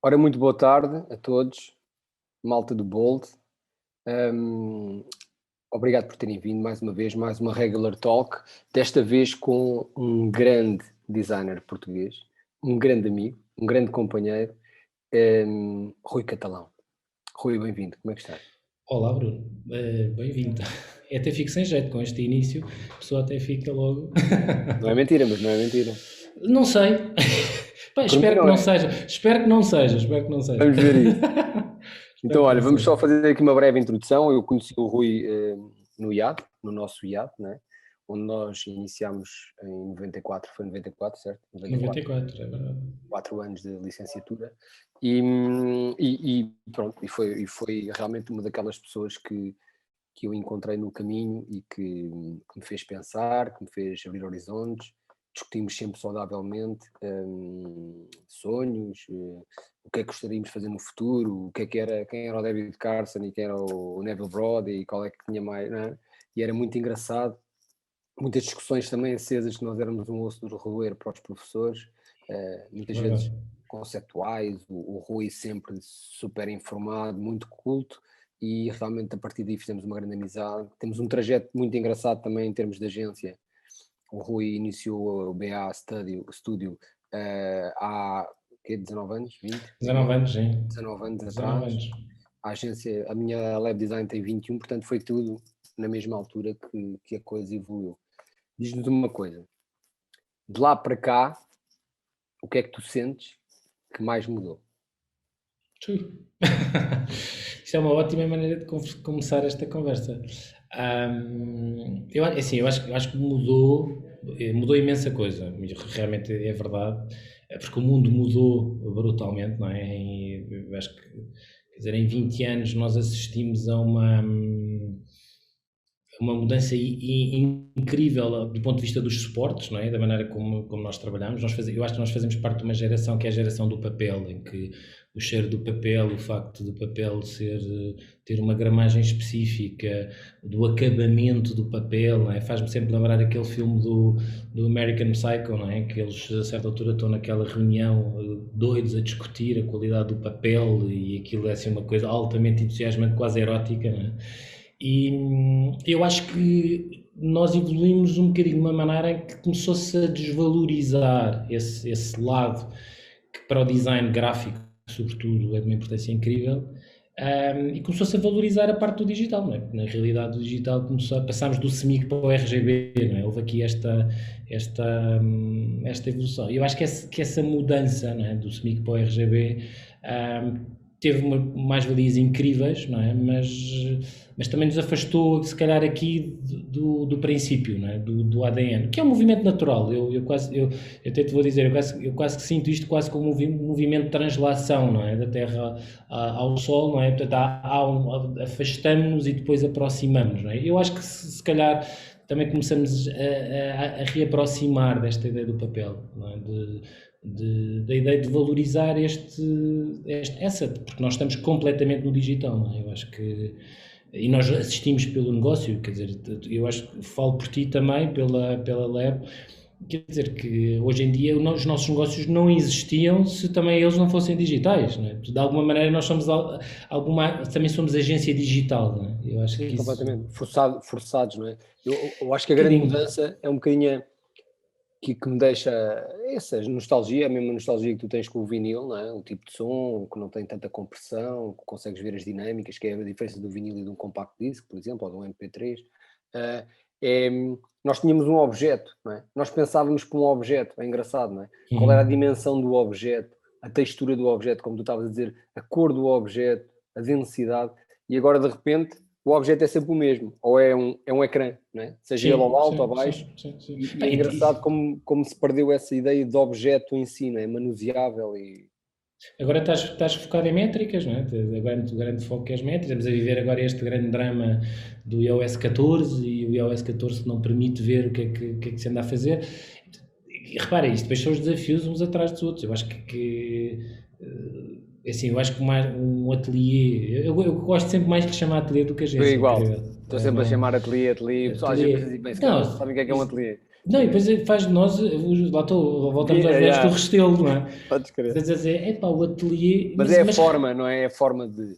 Ora, muito boa tarde a todos, malta do Bold. Hum, Obrigado por terem vindo mais uma vez, mais uma Regular Talk, desta vez com um grande designer português, um grande amigo, um grande companheiro, Rui Catalão. Rui, bem-vindo, como é que estás? Olá, Bruno. Bem-vindo. Até fico sem jeito com este início, a pessoa até fica logo. Não é mentira, mas não é mentira. Não sei. Bem, Por mim espero que não não é. seja. Espero que não seja. Espero que não seja. Vamos ver isso. Espero Então, que olha, não vamos seja. só fazer aqui uma breve introdução. Eu conheci o Rui no IAD, no nosso IAD, né? Onde nós iniciámos em 94, foi 94, certo? 94, 94, é verdade. 4 anos de licenciatura. E pronto, e foi realmente uma daquelas pessoas que eu encontrei no caminho e que me fez pensar, que me fez abrir horizontes. Discutimos sempre saudavelmente sonhos, o que é que gostaríamos de fazer no futuro, o que era, quem era o David Carson e quem era o Neville Brody e qual é que tinha mais, não é? E era muito engraçado. Muitas discussões também acesas que nós éramos um osso do roer para os professores, É muitas verdade. vezes conceptuais, o Rui sempre super informado, muito culto, e realmente a partir daí fizemos uma grande amizade. Temos um trajeto muito engraçado também em termos de agência. O Rui iniciou o BA Studio há 19 anos, 20, 19 19, anos, sim. 19 anos 19 atrás. anos. A agência, a minha Lab Design tem 21, portanto foi tudo na mesma altura que a coisa evoluiu. Diz-nos uma coisa, de lá para cá, o que é que tu sentes que mais mudou? Tui. Isto é uma ótima maneira de começar esta conversa. Eu acho que mudou imensa coisa. Realmente é verdade. É porque o mundo mudou brutalmente, não é? Eu acho que, quer dizer, em 20 anos nós assistimos a uma mudança incrível do ponto de vista dos suportes, não é? Da maneira como nós trabalhamos. Eu acho que nós fazemos parte de uma geração que é a geração do papel, em que o cheiro do papel, o facto do papel ter uma gramagem específica, do acabamento do papel, não é? Faz-me sempre lembrar aquele filme do American Psycho, não é? Que eles a certa altura estão naquela reunião doidos a discutir a qualidade do papel e aquilo é assim uma coisa altamente entusiasmante, quase erótica, não é? E eu acho que nós evoluímos um bocadinho de uma maneira em que começou-se a desvalorizar esse lado que para o design gráfico, sobretudo, é de uma importância incrível, e começou-se a valorizar a parte do digital, não é? Na realidade, o digital passámos do CMYK para o RGB, não é? Houve aqui esta evolução. Eu acho que essa mudança, não é? Do CMYK para o RGB teve mais-valias incríveis, não é? Mas também nos afastou, se calhar, aqui do princípio, não é? Do ADN, que é um movimento natural. Eu até te vou dizer, eu quase que sinto isto quase como um movimento de translação, não é? Da Terra ao Sol, não é? Portanto, afastamos-nos e depois aproximamos, não é? Eu acho que se calhar também começamos a reaproximar desta ideia do papel, não é? Da ideia de valorizar porque nós estamos completamente no digital, não é? Eu acho que, e nós assistimos pelo negócio, quer dizer, eu acho que falo por ti também, pela Lab, quer dizer que hoje em dia os nossos negócios não existiam se também eles não fossem digitais, não é? De alguma maneira nós somos também somos agência digital, não é? Eu acho Sim, que isso completamente. Forçados, não é? Eu acho que um a grande bocadinho. mudança é um bocadinho que me deixa essa nostalgia, a mesma nostalgia que tu tens com o vinil, não é? O tipo de som, que não tem tanta compressão, que consegues ver as dinâmicas, que é a diferença do vinil e de um compact disc, por exemplo, ou de um MP3. Ah, é, nós tínhamos um objeto, não é? Nós pensávamos que um objeto, é engraçado, não é? Qual era a Uhum. dimensão do objeto, a textura do objeto, como tu estavas a dizer, a cor do objeto, a densidade, e agora de repente o objeto é sempre o mesmo, ou é um ecrã, não é? Seja ele ao Sim, alto ou sim, baixo, sim, sim, sim. e é Bem, engraçado como se perdeu essa ideia de objeto em si, não é? Manuseável e... agora estás focado em métricas, não é? Agora o grande foco é as métricas. Estamos a viver agora este grande drama do iOS 14 e o iOS 14 não permite ver o que é que se anda a fazer. E repara, isto depois são os desafios uns atrás dos outros. Eu acho assim, eu acho que um ateliê, eu gosto sempre mais de lhe chamar ateliê do que Eu é agência, igual, incrível. estou sempre a chamar ateliê, o pessoal às vezes pensa Ateliê, assim, bem, se calhar não não, sabem o que é um isso, ateliê. Não, e depois faz de nós, lá estou, voltamos aos velhos do Yeah, Restelo, não é? podes crer. Estás a dizer, epá, o ateliê, Mas é a forma, não é? É a forma de.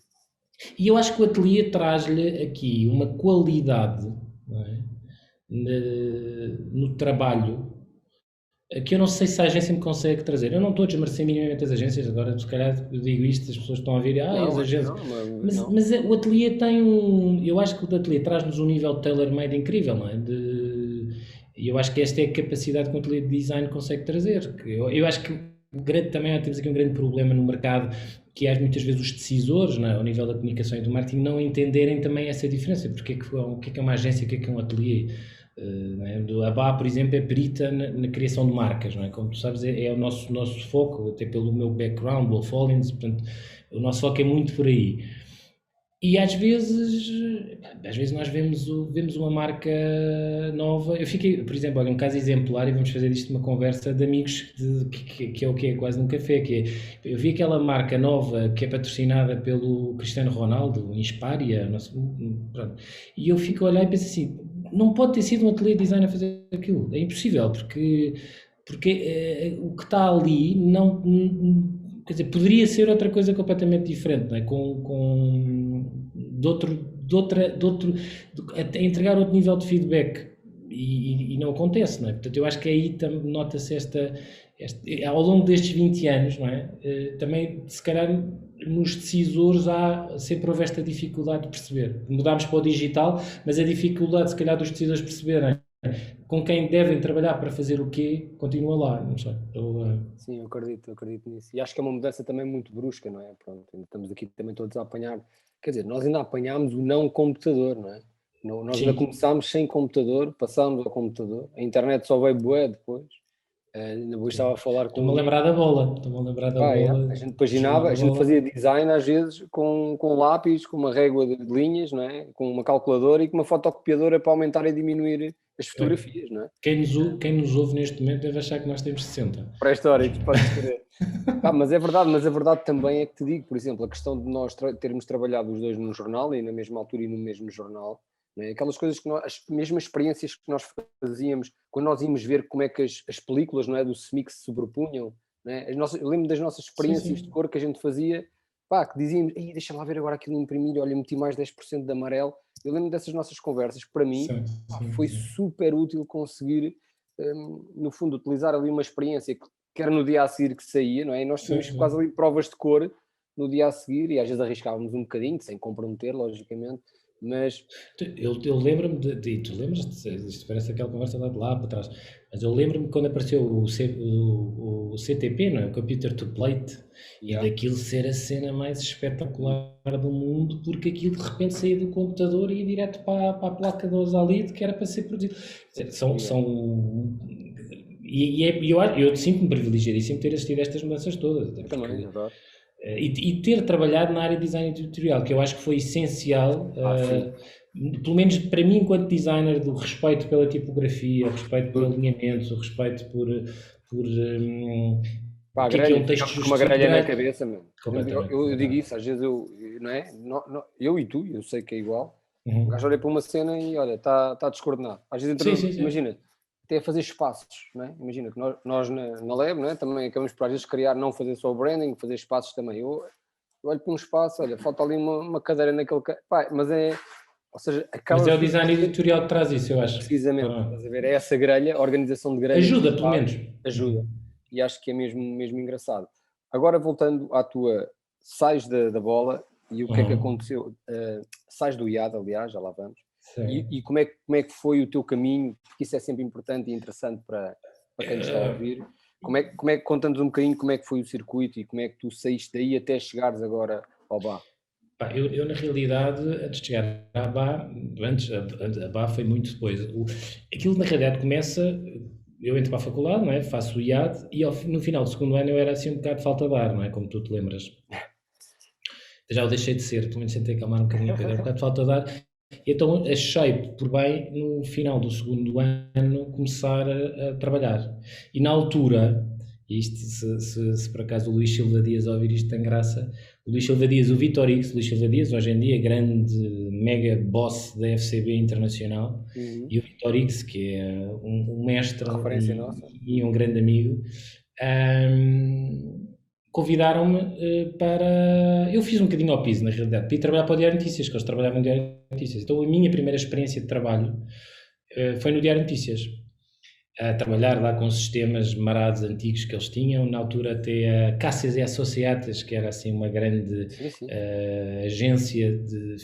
e eu acho que o ateliê traz-lhe aqui uma qualidade, não é? No trabalho, que eu não sei se a agência me consegue trazer. Eu não estou a desmerecer minimamente as agências, agora se calhar eu digo isto, as pessoas estão a ver, as Não, acho que agências. não, mas Mas, não. mas o ateliê tem um. Eu acho que o ateliê traz-nos um nível de tailor-made incrível, não é? E eu acho que esta é a capacidade que o ateliê de design consegue trazer. Eu acho que também temos aqui um grande problema no mercado, que é muitas vezes os decisores, não é? Ao nível da comunicação e do marketing, não entenderem também essa diferença. Porque o que é uma agência, o que é um ateliê? A BA, por exemplo, é perita na criação de marcas, não é? Como tu sabes, é o nosso foco, até pelo meu background, Wolf Hollins, portanto, o nosso foco é muito por aí. E às vezes nós vemos uma marca nova. Eu fiquei, por exemplo, olha, um caso exemplar, e vamos fazer disto uma conversa de amigos, que é o que é quase num café, que é, eu vi aquela marca nova que é patrocinada pelo Cristiano Ronaldo, Inspária, não sei, pronto, e eu fico a olhar e penso assim, não pode ter sido um ateliê de design a fazer aquilo, é impossível, porque o que está ali não, quer dizer, poderia ser outra coisa completamente diferente, não é? A entregar outro nível de feedback, e não acontece, não é? Portanto, eu acho que aí nota-se ao longo destes 20 anos, não é? Também, se calhar, nos decisores sempre houve esta dificuldade de perceber. Mudámos para o digital, mas a dificuldade, se calhar, dos decisores perceberem com quem devem trabalhar para fazer o quê, continua lá, não sei. Sim, eu acredito nisso. E acho que é uma mudança também muito brusca, não é? Pronto, estamos aqui também todos a apanhar. Quer dizer, nós ainda apanhámos o não computador, não é? Nós ainda Sim, começámos sem computador, passámos ao computador. A internet só veio bué depois. Ainda hoje estava a falar com estou-me um a amigo. lembrar da bola, estou-me a lembrar da Pá, é. bola, A gente jogar paginava, a a gente bola. fazia design às vezes com lápis, com uma régua de linhas, não é? Com uma calculadora e com uma fotocopiadora para aumentar e diminuir as fotografias, não é? Quem nos ouve neste momento deve achar que nós temos 60. Pré-históricos, podes crer. Mas a verdade também é que te digo, por exemplo, a questão de nós termos trabalhado os dois num jornal e na mesma altura e no mesmo jornal, né? Aquelas coisas que as mesmas experiências que nós fazíamos quando nós íamos ver como é que as películas, não é, do SMIC se sobrepunham, né? Eu lembro das nossas Sim, experiências de sim. cor que a gente fazia, pá, que dizíamos, deixa lá ver agora aquilo imprimir, olha, meti mais 10% de amarelo. Eu lembro dessas nossas conversas, que para mim, Sim, pá, sim, foi sim. super útil conseguir, no fundo, utilizar ali uma experiência que era no dia a seguir que saía, não é? E nós Sim, tínhamos quase sim. ali provas de cor no dia a seguir e às vezes arriscávamos um bocadinho, sem comprometer, logicamente, mas Eu lembro-me e tu lembras-te, isto parece aquela conversa lá para trás, mas eu lembro-me quando apareceu o CTP, não é? O Computer to Plate, e yeah, daquilo ser a cena mais espetacular do mundo, porque aquilo de repente saía do computador e ia direto para a placa do Osalide, que era para ser produzido. Quer dizer, yeah, eu sinto-me privilegiadíssimo ter assistido a estas mudanças todas, até eu também, porque adoro. e ter trabalhado na área de design editorial, que eu acho que foi essencial, Sim. pelo menos para mim, enquanto designer, do respeito pela tipografia, o respeito por alinhamentos, o respeito Pá, o que é grelha, um texto ficamos com uma justificado, grelha na cabeça, mano. completamente, Eu digo completamente. isso, às vezes não é? Eu e tu, eu sei que é igual. Um gajo Uhum. olha para uma cena e olha, está descoordenado. Às vezes, Sim, sim, sim. imagina, até a fazer espaços, não é? Imagina que nós na Lab, não é? Também acabamos por às vezes criar, não fazer só o branding, fazer espaços também. Eu olho para um espaço, olha, falta ali uma cadeira naquele. Pá, mas ou seja, Mas acaba é o por design ser editorial que traz isso, eu acho. precisamente, estás a ver? É essa grelha, a organização de grelhas de Ajuda, pelo espaço menos. ajuda. Uhum. E acho que é mesmo engraçado. Agora voltando à tua, sais da bola e o que é que Uhum. aconteceu, sais do IAD, aliás, já lá vamos, e Sim. como é que foi o teu caminho, porque isso é sempre importante e interessante para quem nos está a ouvir. Conta-nos um bocadinho como é que foi o circuito e como é que tu saíste daí até chegares agora ao BA. Pá, na realidade, antes de chegar à BA, a BA foi muito depois. Aquilo na realidade começa, eu entro para a faculdade, não é? Faço o IAD e no final do segundo ano eu era assim um bocado de falta de ar, não é? Como tu te lembras. Já o deixei de ser, pelo menos tentei acalmar um bocadinho a coisa, era um bocado de falta de ar. E então achei por bem, no final do segundo ano, começar a trabalhar. E na altura, E isto, se por acaso o Luís Silva Dias ouvir isto tem graça, o Luís Silva Dias, o Vítor X, Luís Silva Dias, hoje em dia grande mega boss da FCB Internacional, e o Vítor X, que é um mestre Referência nossa. e um grande amigo, convidaram-me para... Eu fiz um bocadinho ao piso, na realidade, para ir trabalhar para o Diário de Notícias, que eles trabalhavam no Diário de Notícias. Então a minha primeira experiência de trabalho foi no Diário de Notícias, a trabalhar lá com sistemas marados antigos que eles tinham, na altura até a Cassias e Associates, que era assim uma grande agência,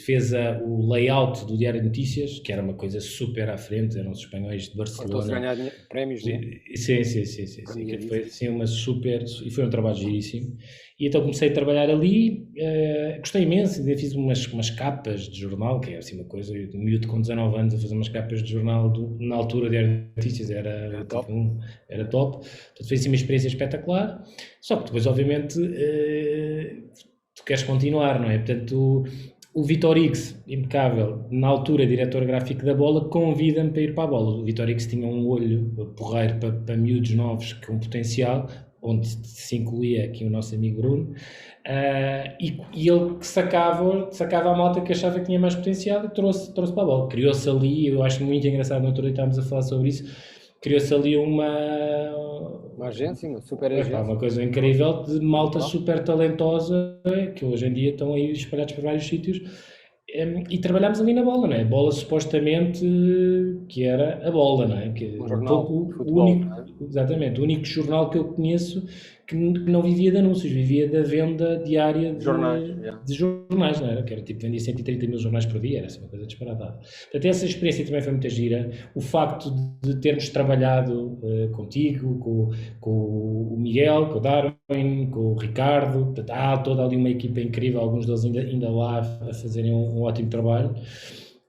fez o layout do Diário de Notícias, que era uma coisa super à frente, eram os espanhóis de Barcelona. Estão-se a ganhar prémios, não é? Sim, que foi assim uma super, e foi um trabalho giríssimo. E então comecei a trabalhar ali, gostei imenso, ainda fiz umas capas de jornal, que é assim uma coisa, um miúdo com 19 anos a fazer umas capas de jornal, na altura de notícias, era top. Era top. Portanto, foi assim uma experiência espetacular, só que depois obviamente tu queres continuar, não é? Portanto, o Vítor X, impecável, na altura diretor gráfico da Bola, convida-me para ir para a Bola. O Vítor X tinha um olho porreiro para miúdos novos com potencial, onde se incluía aqui o nosso amigo Bruno, e ele que sacava a malta que achava que tinha mais potencial e trouxe para a Bola. Criou-se ali, eu acho muito engraçado, na altura estávamos a falar sobre isso, criou-se ali uma agência, uma super agência. Uma coisa incrível de malta super talentosa, que hoje em dia estão aí espalhados por vários sítios, e trabalhámos ali na Bola, não é? Bola supostamente que era a Bola, não é? Que um jornal pouco, futebol, o único, não é? Exatamente, o único jornal que eu conheço que não vivia de anúncios, vivia da venda diária de jornais, não era? Que era tipo, vendia 130 mil jornais por dia, era assim uma coisa disparatada. Portanto, essa experiência também foi muito gira. O facto de termos trabalhado contigo, com o Miguel, com o Darwin, com o Ricardo, portanto, há toda ali uma equipa incrível, alguns deles ainda lá a fazerem um ótimo trabalho.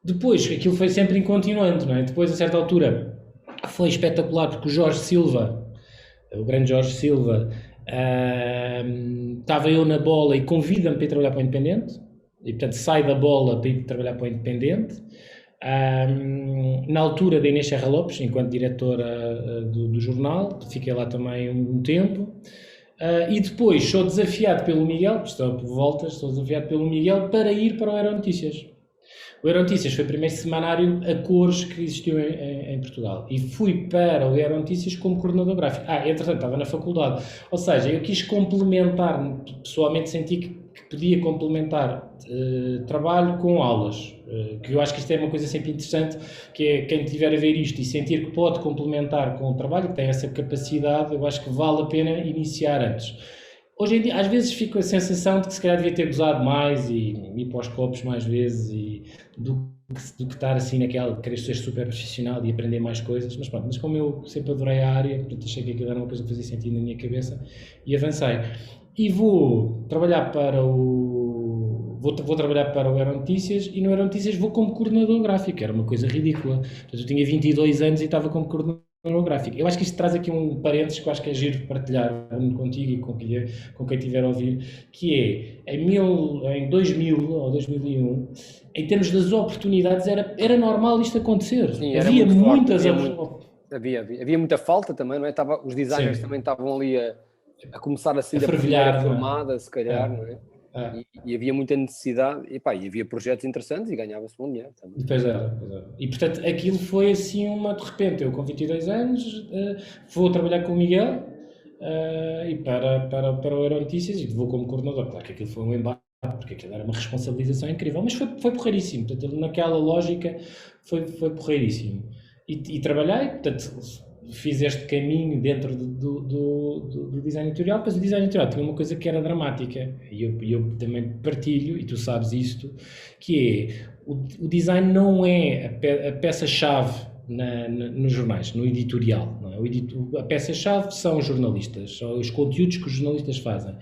Depois, aquilo foi sempre em continuando, não é? Depois, a certa altura, foi espetacular porque o Jorge Silva, o grande Jorge Silva, estava eu na Bola e convida-me para ir trabalhar para o Independente, e portanto sai da Bola para ir trabalhar para o Independente. Na altura da Inês Serra Lopes, enquanto diretora do jornal, fiquei lá também um tempo. E depois sou desafiado pelo Miguel, estou desafiado pelo Miguel para ir para o Aeronotícias. O Aeronotícias foi o primeiro semanário a cores que existiu em Portugal. E fui para o Aeronotícias como coordenador gráfico. Entretanto, estava na faculdade. Ou seja, eu quis complementar, pessoalmente senti que podia complementar trabalho com aulas. Que eu acho que isto é uma coisa sempre interessante, que é quem tiver a ver isto e sentir que pode complementar com o trabalho, que tem essa capacidade, eu acho que vale a pena iniciar antes. Hoje em dia, às vezes fico a sensação de que se calhar devia ter gozado mais e ir para os copos mais vezes do que estar assim naquela, querer ser super profissional e aprender mais coisas, mas pronto, mas como eu sempre adorei a área, portanto achei que aquilo era uma coisa que fazia sentido na minha cabeça e avancei. E vou trabalhar para o Aeronotícias e no Aeronotícias vou como coordenador gráfico, era uma coisa ridícula. Portanto, eu tinha 22 anos e estava como coordenador gráfico. Eu acho que isto traz aqui um parênteses que eu acho que é giro partilhar contigo e com quem tiver a ouvir, que é em 2000 ou 2001, em termos das oportunidades, era normal isto acontecer. Sim, havia muitas havia muita falta também, não é? Os designers também estavam ali a começar a sair da primeira formada, se calhar, não é? E havia muita necessidade e havia projetos interessantes e ganhava-se bom dinheiro também. Pois era. E portanto aquilo foi assim de repente, eu com 22 anos vou trabalhar com o Miguel e para o Aeronotícias e vou como coordenador. Claro que aquilo foi um embate, porque aquilo era uma responsabilização incrível, mas foi porreiríssimo. Portanto, naquela lógica foi porreiríssimo. E trabalhei, portanto, fiz este caminho dentro do design editorial, mas o design editorial tinha uma coisa que era dramática, e eu também partilho, e tu sabes isto, que é, o design não é a peça-chave nos jornais, no editorial. Não é? A peça-chave são os jornalistas, são os conteúdos que os jornalistas fazem.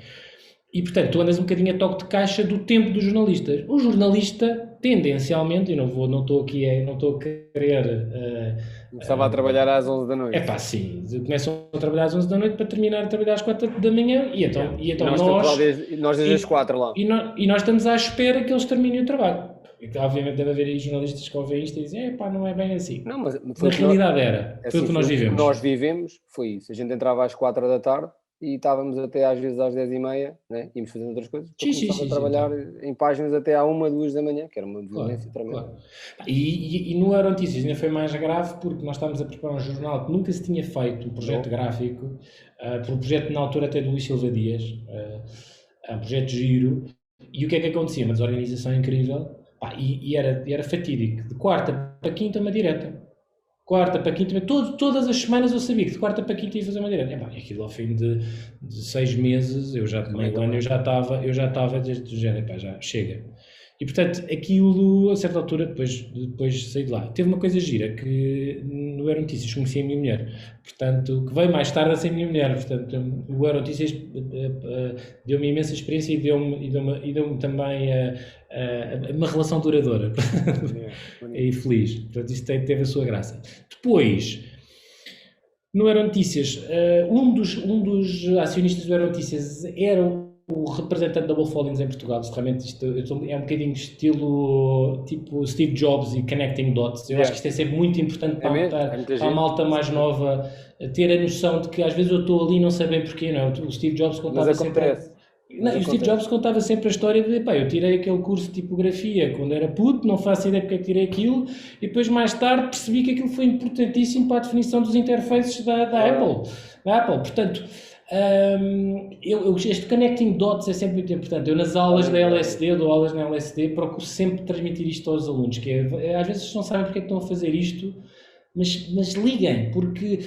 E, portanto, tu andas um bocadinho a toque de caixa do tempo dos jornalistas. O jornalista, tendencialmente, não estou a querer... Começava a trabalhar às 11 da noite. Sim. Começam a trabalhar às 11 da noite para terminar a trabalhar às 4 da manhã e então nós desde as 4 lá. E nós estamos à espera que eles terminem o trabalho. E, obviamente deve haver aí jornalistas que ouvem isto e dizem, não é bem assim. Não, mas na realidade foi o que nós vivemos. O que nós vivemos foi isso. A gente entrava às 4 da tarde e estávamos até às vezes às 10h30, né? Íamos fazendo outras coisas, Sim, depois sim, começava a sim, sim, trabalhar então. em páginas até à 1, 2 da manhã, que era uma Claro, violência tremenda. claro. E no Euronotícias ainda foi mais grave porque nós estávamos a preparar um jornal que nunca se tinha feito, um projeto Não? gráfico, por um projeto na altura até do Luís Silva Dias, um projeto giro, e o que é que acontecia? Uma desorganização incrível, pá, e era fatídico. De quarta para quinta uma direta. Quarta para quinta, todas as semanas eu sabia que de quarta para quinta ia fazer uma direta. Aquilo ao fim de 6 meses, Também meio ano, bem. eu já estava desde o género, pá, já chega. E portanto, aquilo, a certa altura, depois saí de lá. Teve uma coisa gira, que no Euro Notícias conheci a minha mulher, portanto, que veio mais tarde a ser minha mulher, portanto, o Euro Notícias deu-me imensa experiência e deu-me também uma relação duradoura e feliz, portanto, isto teve a sua graça. Depois, no Euro Notícias, um dos acionistas do Euro Notícias era o representante da Wolf Holdings em Portugal. Realmente isto é um bocadinho estilo tipo Steve Jobs e Connecting Dots. Eu acho que isto é sempre muito importante É mesmo, é muita para a gente. malta mais nova ter a noção de que às vezes eu estou ali e não sei bem porquê. Não é? O Steve Jobs Mas contava sempre... acontece. Não, e o Steve Jobs contava sempre a história de, pá, eu tirei aquele curso de tipografia quando era puto, não faço ideia porque é que tirei aquilo, e depois mais tarde percebi que aquilo foi importantíssimo para a definição dos interfaces da Apple. Portanto, este connecting dots é sempre muito importante. Eu nas aulas da LSD, dou aulas na LSD, procuro sempre transmitir isto aos alunos, que é, às vezes não sabem porque é que estão a fazer isto, mas liguem, porque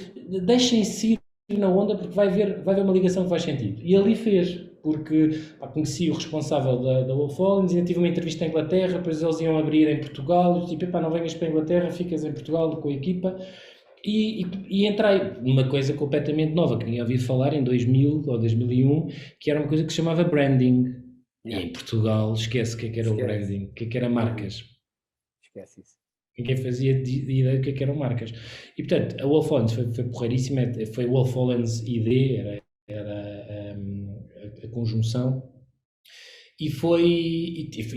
deixem-se ir na onda, porque vai haver uma ligação que faz sentido. E ali fez, porque conheci o responsável da Wolf Holdings, ainda tive uma entrevista em Inglaterra, depois eles iam abrir em Portugal, tipo, não venhas para a Inglaterra, ficas em Portugal com a equipa. E entrei numa coisa completamente nova, que tinha ouvido falar em 2000 ou 2001, que era uma coisa que se chamava branding. E em Portugal, esquece o que era o branding, o que era marcas. Esquece isso. Ninguém fazia ideia do que eram marcas. E portanto, a Wolf Holdings foi porreiríssima, foi Wolf Holdings ID, era a conjunção, e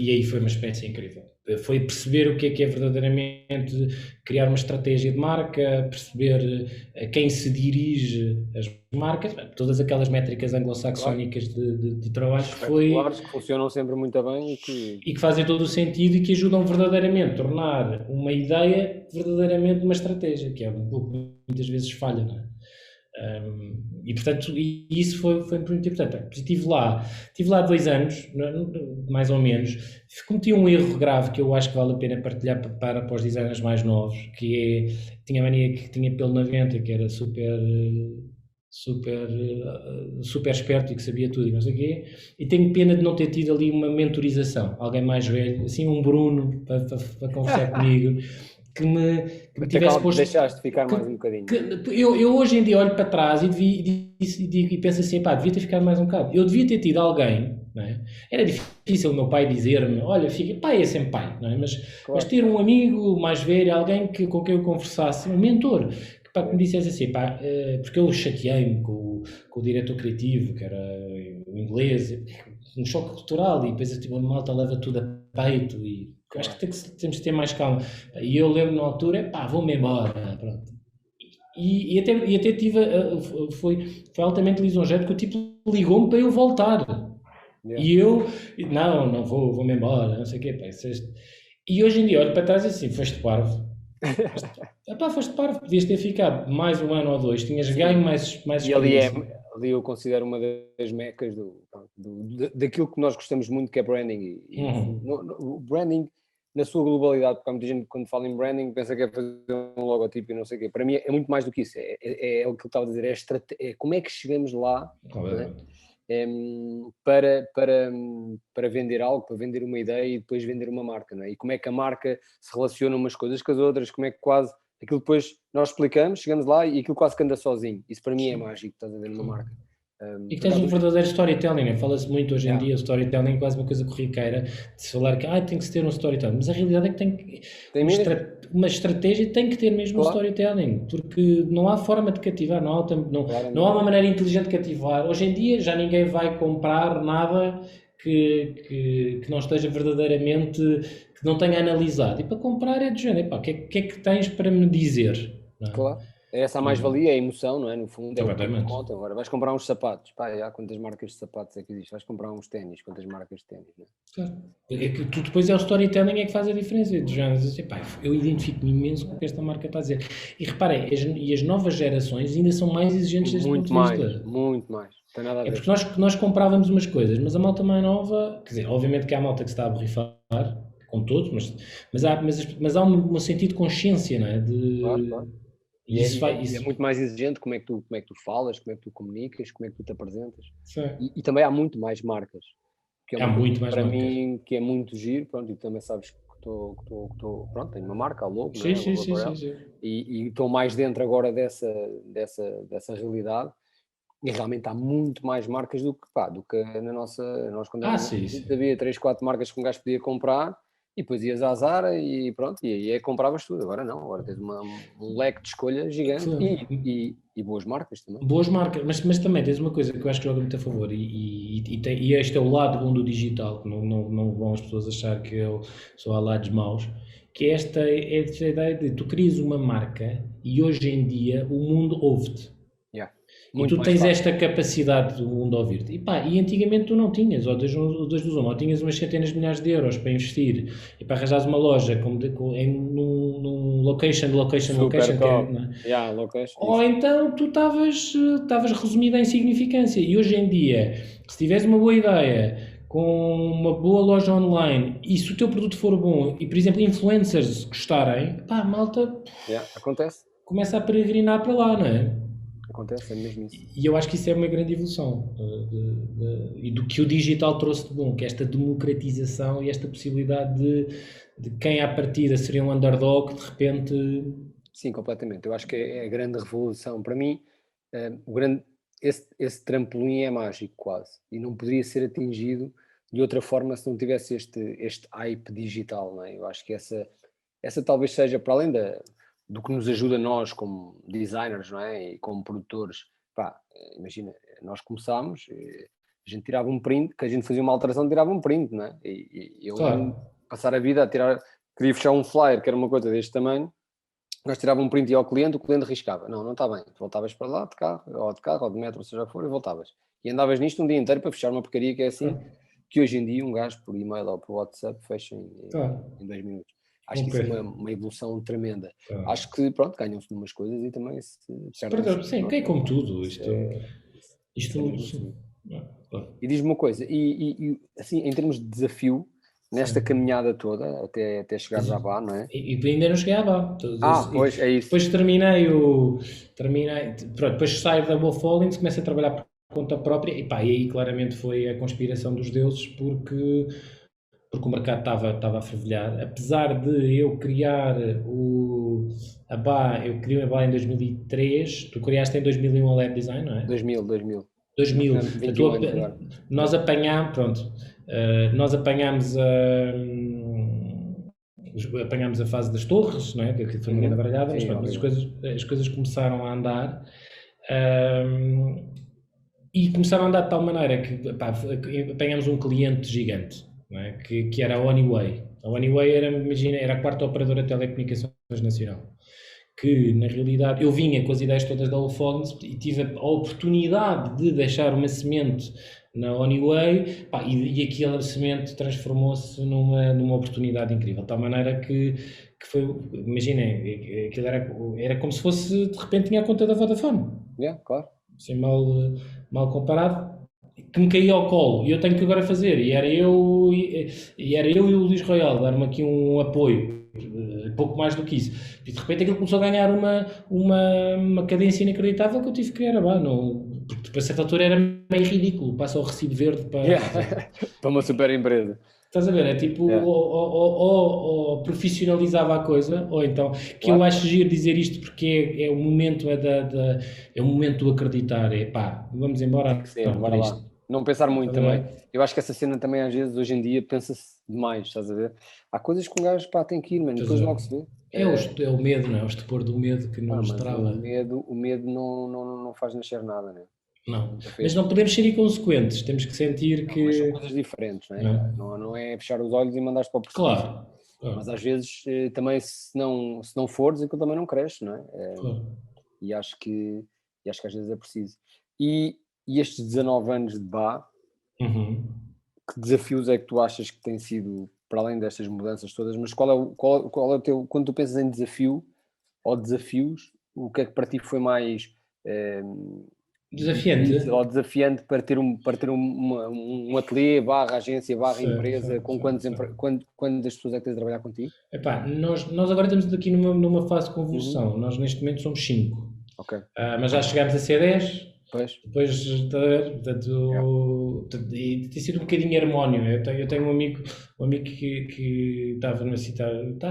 aí foi uma experiência incrível. Foi perceber o que é verdadeiramente criar uma estratégia de marca, perceber a quem se dirige as marcas, todas aquelas métricas anglo-saxónicas de trabalho que funcionam sempre muito bem e que fazem todo o sentido e que ajudam verdadeiramente a tornar uma ideia verdadeiramente uma estratégia, que é um pouco muitas vezes falha, não é? E portanto isso foi muito importante. Estive lá 2 anos, mais ou menos. Cometi um erro grave que eu acho que vale a pena partilhar para os designers mais novos, que é, tinha a mania que tinha pelo na venta, que era super esperto e que sabia tudo e não sei o quê, e tenho pena de não ter tido ali uma mentorização, alguém mais velho, assim um Bruno para conversar comigo, que me tivesse posto... Deixaste ficar mais um bocadinho. Eu hoje em dia olho para trás e penso assim, devia ter ficado mais um bocado. Eu devia ter tido alguém, não é? Era difícil o meu pai dizer-me, olha, pai é sempre pai, não é? Mas ter um amigo mais velho, alguém com quem eu conversasse, um mentor, que me dissesse assim, porque eu chateei-me com o diretor criativo, que era o inglês, um choque cultural, e depois a malta leva tudo a peito, e acho que temos de ter mais calma. E eu lembro na altura, vou-me embora, pronto. E até tive, foi altamente lisonjeado, porque o tipo ligou-me para eu voltar. E eu, não vou-me embora, não sei o quê. E hoje em dia olho para trás e assim, foste parvo. Foste parvo, podias ter ficado mais um ano ou 2, tinhas ganho mais experiência. E ali eu considero uma das mecas daquilo que nós gostamos muito, que é branding. O branding na sua globalidade, porque há muita gente quando fala em branding pensa que é fazer um logotipo e não sei o quê. Para mim é muito mais do que isso, é o que eu estava a dizer, é como é que chegamos lá, né? Para vender algo, para vender uma ideia e depois vender uma marca, não é? E como é que a marca se relaciona umas coisas com as outras, como é que quase aquilo depois nós explicamos, chegamos lá e aquilo quase que anda sozinho. Isso para mim é mágico, estás a ver, numa marca. E que tens um verdadeiro storytelling, fala-se muito hoje em dia, o storytelling é quase uma coisa corriqueira, de se falar que tem que se ter um storytelling, mas a realidade é que tem uma estratégia tem que ter mesmo um storytelling, porque não há forma de cativar, não há uma maneira inteligente de cativar. Hoje em dia já ninguém vai comprar nada que não esteja verdadeiramente, que não tenha analisado, e para comprar é de género, o que é que tens para me dizer? Não é? Claro. é essa a mais-valia, é a emoção, não é? No fundo, é o que Exatamente. conta. Agora, vais comprar uns sapatos, pá, há quantas marcas de sapatos é que existe? Vais comprar uns ténis, quantas marcas de ténis, não é? Claro. É que tu depois é o storytelling é que faz a diferença. Do género, assim, pá, eu identifico-me imenso com o que esta marca está a dizer. E reparem, as novas gerações ainda são mais exigentes deste ponto Muito de mais, vista. muito mais. Não tem nada a É ver. porque nós comprávamos umas coisas, mas a malta mais nova, quer dizer, obviamente que há a malta que se está a borrifar, com todos, mas há um sentido de consciência, não é? Claro, claro. E isso vai. E é muito mais exigente como é que tu falas, como é que tu comunicas, como é que tu te apresentas. Sim. E também há muito mais marcas, que é Há uma coisa muito que mais para marcas. mim que é muito giro, pronto, e tu também sabes que pronto, tenho uma marca, a Logo, não Sim, é? A sim, Logo sim, sim, Apparel, sim. e estou mais dentro agora dessa realidade, e realmente há muito mais marcas do que na nossa, nós quando Ah, éramos sim, miúdos, sim. havia 3 4 marcas que um gajo podia comprar, e depois ias à Zara e pronto, e aí é que compravas tudo. Agora não, agora tens um leque de escolha gigante e boas marcas também. Boas marcas, mas também tens uma coisa que eu acho que joga muito a favor, e este é o lado bom do digital, que não vão as pessoas achar que eu só há lados maus, que é esta ideia de tu crias uma marca e hoje em dia o mundo ouve-te. Yeah. E Muito tu mais tens fácil. esta capacidade do mundo ouvir-te. E antigamente tu não tinhas, ou dois dos uma, ou tinhas umas centenas de milhares de euros para investir e para arranjares uma loja num Super location, que é, top. não é? Yeah, location, Ou isso. então tu estavas resumido em insignificância. E hoje em dia, se tiveres uma boa ideia, com uma boa loja online, e se o teu produto for bom, e por exemplo, influencers gostarem, pá, a malta Yeah, acontece. começa a peregrinar para lá, não é? Acontece, é mesmo isso. E eu acho que isso é uma grande evolução e do que o digital trouxe de bom, que é esta democratização e esta possibilidade de quem à partida seria um underdog, de repente. Sim, completamente. Eu acho que é a grande revolução. Para mim, o grande, esse trampolim é mágico quase. E não poderia ser atingido de outra forma se não tivesse este hype digital, não é? Eu acho que essa talvez seja, para além do que nos ajuda nós como designers, não é? E como produtores. Pá, imagina, nós começámos, a gente tirava um print, que a gente fazia uma alteração, tirava um print, não é? E eu lembro-me de Claro, passar a vida a tirar, queria fechar um flyer, que era uma coisa deste tamanho, nós tirava um print e ao cliente, o cliente riscava. Não, não está bem. Voltavas para lá de carro, ou de metro, seja for, e voltavas. E andavas nisto um dia inteiro para fechar uma porcaria que é assim, claro, que hoje em dia um gajo por e-mail ou por WhatsApp fecha claro. em 2 minutos. Acho que Ok. isso é uma evolução tremenda. Claro. Acho que, pronto, ganham-se numas coisas e também se perdem-se Sim, que é noutras. como tudo. Isso é Isto mesmo sim. assim. Claro. E diz-me uma coisa, assim, em termos de desafio, nesta Sim. caminhada toda, até chegares à VA, não é? E ainda não cheguei à BAP. Pois, é isso. Depois pronto, depois saio da Wolf Holdings, começo a trabalhar por conta própria e pá, e aí claramente foi a conspiração dos deuses porque o mercado estava a fervilhar. Apesar de eu criar a BA, eu criei a BA em 2003, tu criaste em 2001 a Lab Design, não é? 2000. 2000. Portanto, 21 anos agora. Nós apanhámos, pronto, apanhámos a fase das torres, não é? Que foi uma grande baralhada, mas, Sim, pronto, mas horrível. as coisas começaram a andar. E começaram a andar de tal maneira que pá, apanhámos um cliente gigante, não é? que era a Honeyway. A Honeyway imagina, era a quarta operadora de telecomunicações nacional. Que na realidade eu vinha com as ideias todas da Allphones e tive a oportunidade de deixar uma semente na Honeyway, pá, e aquela semente transformou-se numa oportunidade incrível, de tal maneira que foi, imaginem, aquilo era como se fosse, de repente tinha a conta da Vodafone, Yeah, claro. assim mal comparado, que me caía ao colo e eu tenho que agora fazer, e era eu e o Luís Royal dar-me aqui um apoio, pouco mais do que isso, e de repente aquilo começou a ganhar uma cadência inacreditável que eu tive que criar abaixo, porque depois a certa altura era meio ridículo, passa o recibo verde para... Yeah. Para uma super empresa. Estás a ver? É tipo, Yeah. ou profissionalizava a coisa, ou então, que eu Claro, acho claro. giro dizer isto porque é o momento, é o momento do acreditar, é pá, vamos Tem embora que ser, bora para lá. isto. Não pensar muito Estás a também. ver? Eu acho que essa cena também, às vezes, hoje em dia, pensa-se demais, estás a ver? Há coisas que um gajo, pá, tem que ir, mano, Estás a depois ver? logo se vê. É o medo, não é? O estupor do medo que nos Mas o trava. medo, o medo não faz nascer nada, né? Não. Nunca Mas fez. não podemos ser inconsequentes, temos que sentir Não, mas são que. coisas diferentes, Não né? é? Não é fechar os olhos e mandares para o precipício. Claro, Mas claro, às vezes também, se não fores, aquilo também não cresce, não é? claro. e acho que, e acho que às vezes é preciso. E estes 19 anos de BA, Uhum. que desafios é que tu achas que têm sido, para além destas mudanças todas, mas qual é o teu, quando tu pensas em desafio ou desafios, o que é que para ti foi mais Desafiante? difícil ou desafiante para ter um ateliê, barra agência, barra Certo, empresa, certo, com certo, certo. quantas pessoas é que tens a trabalhar contigo? Epá, nós agora estamos aqui numa fase de Uhum. convulsão. Nós neste momento somos 5, Ok, mas já chegámos a ser 10. pois, Depois, yeah. e tem sido um bocadinho harmónio. Eu tenho um amigo que estava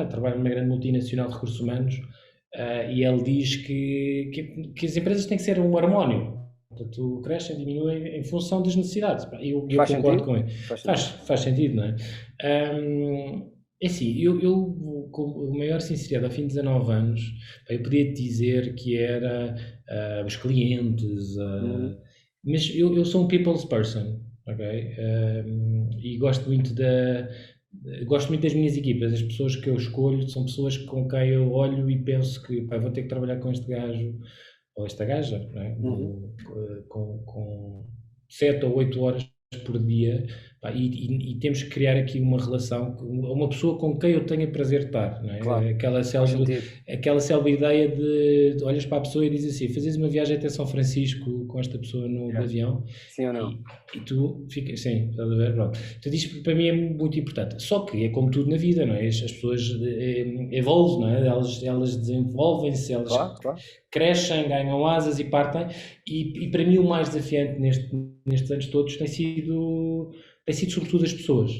trabalha numa grande multinacional de recursos humanos, e ele diz que as empresas têm que ser um harmónio. Portanto, crescem, diminuem em função das necessidades. Pá, eu Faz concordo sentido? com ele. Faz Faz, sentido. faz sentido, não é? É assim, com a maior sinceridade, ao fim de 19 anos, pá, eu podia te dizer que era os clientes, Uhum. mas eu sou um people's person, ok? E gosto muito das minhas equipas. As pessoas que eu escolho são pessoas com quem eu olho e penso que, pá, vou ter que trabalhar com este gajo ou esta gaja, não é? Uhum. Com 7 ou 8 horas por dia, pá, e temos que criar aqui uma relação, uma pessoa com quem eu tenha prazer de estar, não é? Claro, faz sentido. Aquela célebre ideia de olhas para a pessoa e dizes assim: fazes uma viagem até São Francisco com esta pessoa no Yeah. avião, Sim ou não? e tu ficas, sim, estás a ver? Pronto. Então, isto para mim é muito importante. Só que é como tudo na vida, não é? As pessoas evoluem, não é? Elas desenvolvem-se, elas Claro, claro. crescem, ganham asas e partem. E para mim o mais desafiante nestes anos todos tem sido sobretudo as pessoas.